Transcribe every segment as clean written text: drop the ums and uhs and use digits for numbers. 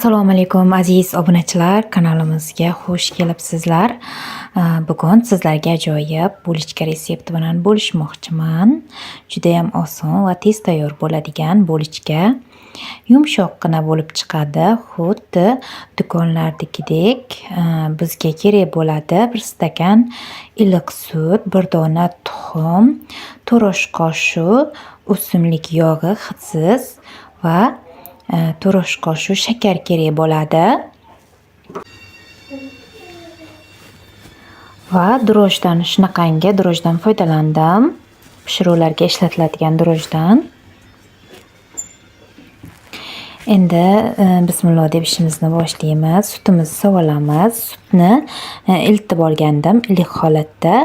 Assalomu alaykum aziz obunachilar, kanalimizga xush kelibsizlar. Bugun sizlarga ajoyib bulichka retsepti bilan bo'lishmoqchiman. Juda ham oson va tez tayyor bo'ladigan bulichka. Yumshoqqina bo'lib chiqadi, xuddi do'konlardagidek. Bizga kerak bo'ladi 1 stakan iliq sut, 1 dona tuxum, 4 osh qoshiq o'simlik yog'i hidsiz va 4 osh qoshiq shakar kerak bo'ladi. Va drojdan shunaqangi drojdan foydalandim. Pishiruvlarga ishlatiladigan drojdan. Endi bismillah deb ishimizni boshlaymiz. Sutimizni sovulamiz. Sutni iltib olgandim iliq holatda.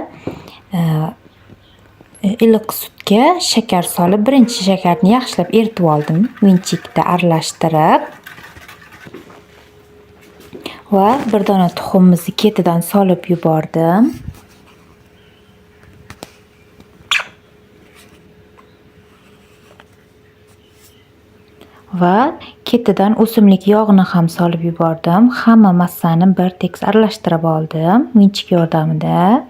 Iliq sutga shakar solib, birinchi shakarni yaxshilab eritib oldim, vinchikda aralashtirib. Va 1 dona tuxumimizni ketidan solib yubordim. Va ketidan o'simlik yog'ini ham solib yubordim. Hamma massani bir tekis aralashtirib oldim vinchik yordamida.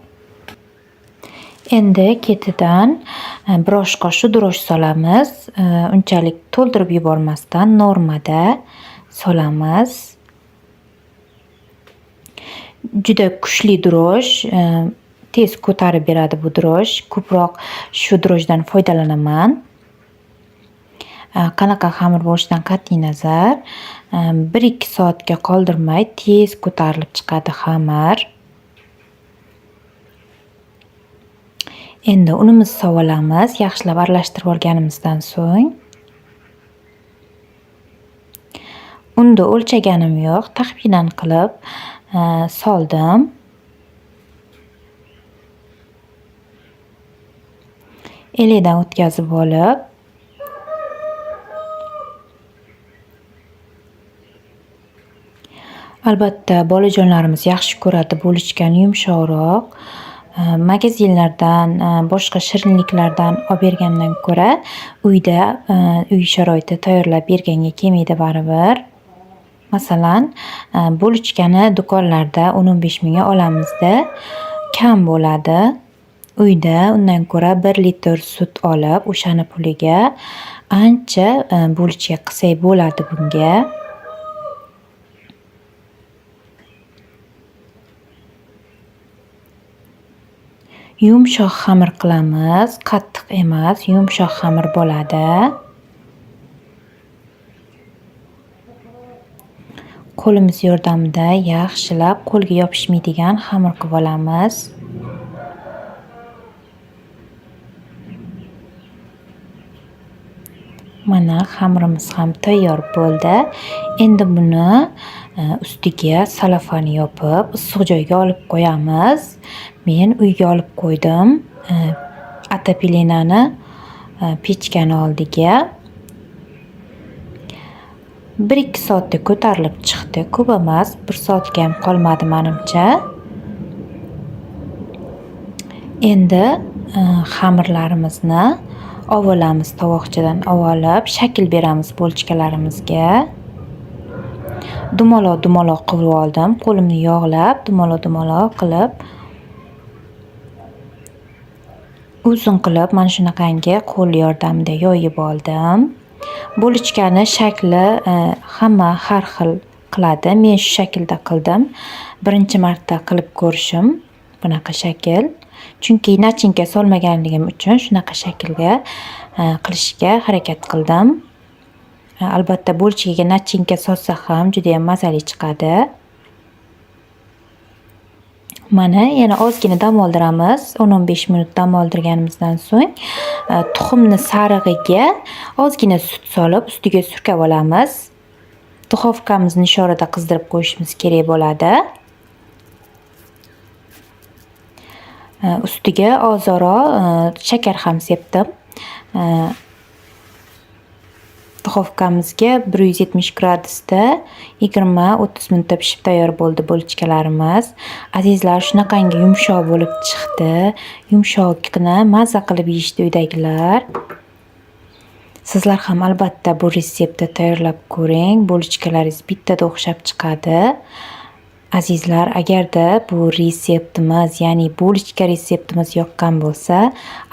Endi ketidan 1 osh qoshiq droj solamiz. Unchalik to'ldirib yubormasdan normada solamiz. Juda kuchli droj, tez ko'tarib beradi bu droj. Ko'proq shu drojdan foydalanaman. Qanaqa xamir bo'lishidan qat'iy nazar, 1-2 soatga qoldirmay tez ko'tarilib chiqadi xamir. Endi unimizni sovulamiz, yaxshilab aralashtirib olganimizdan so'ng. Unda o'lchaganim yo'q, taxminan qilib soldim. Elidan o'tkazib olib, albatta bolajonlarimiz yaxshi ko'radi bulichkani yumshoqroq. Magazinlardan, boshqa shirinliklardan olib bergandan ko'ra uyda, uy sharoitida tayyorlab berganga kelmaydi baribir. Masalan, bulichkani do'konlarda 10-15 mingga olamizda kam bo'ladi. Uyda undan ko'ra 1 litr sut olib, o'shani puliga ancha bulichka qilsak bo'ladi bunga. Yumshoq xamir qilamiz, qattiq emas, yumshoq xamir bo'ladi. Qo'limiz yordamida yaxshilab qo'lga yopishmaydigan xamir qilib olamiz. Mana xamirimiz ham tayyor bo'ldi. Endi buni ustiga salafan yopib, issiq joyga olib qo'yamiz. Men uyga olib qo'ydim. Atapelinani pechkani oldiga. 1-2 soatda ko'tarilib chiqdi. Ko'p emas, 1 soatga ham qolmadi menimcha. Endi xamirlarimizni olamiz, tovoqchadan olib, shakl beramiz bulichkalarimizga. Dumaloq qilib oldim. Qo'limni yog'lab, dumaloq qilib, uzun qilib mana shunaqangi qo'l yordamida yoyib oldim. Bulichkani shakli hamma har xil qiladi. Men shu shaklda qildim. Birinchi marta qilib ko'rishim bunaqa shakl. Chunki nachinka solmaganligim uchun shunaqa shaklga qilishga harakat qildim. Albatta bulichkaga nachinka solsa ham juda ham mazali chiqadi. Mana yana ozgina dam oldiramiz. 10-15 minut dam oldirganimizdan so'ng tuxumni sarig'iga ozgina sut solib ustiga surkab olamiz. Duxovkamizni nishorada qizdirib qo'yishimiz kerak bo'ladi. Ustiga ozaro shakar ham sepdim. Duxovkamizga 170 gradusda 20-30 minutda pishib tayyor bo'ldi bulichkalarimiz. Azizlar, shunaqangi yumshoq bo'lib chiqdi. Yumshoqqina mazza qilib yeyishdi uydagilar. Sizlar ham albatta bu retseptni tayyorlab ko'ring. Bulochkalaringiz bittada o'xshab chiqadi. Azizlar, agarda bu retseptimiz, ya'ni bulochka retseptimiz yoqqan bo'lsa,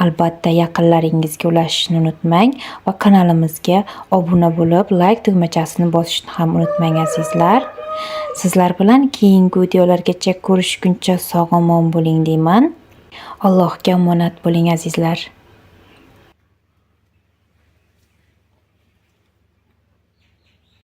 albatta yaqinlaringizga ulashishni unutmang va kanalimizga obuna bo'lib, like tugmachasini bosishni ham unutmang azizlar. Sizlar bilan keyingi videolargacha ko'rishguncha sog'-omon bo'ling deyman. Allohga omonat bo'ling azizlar.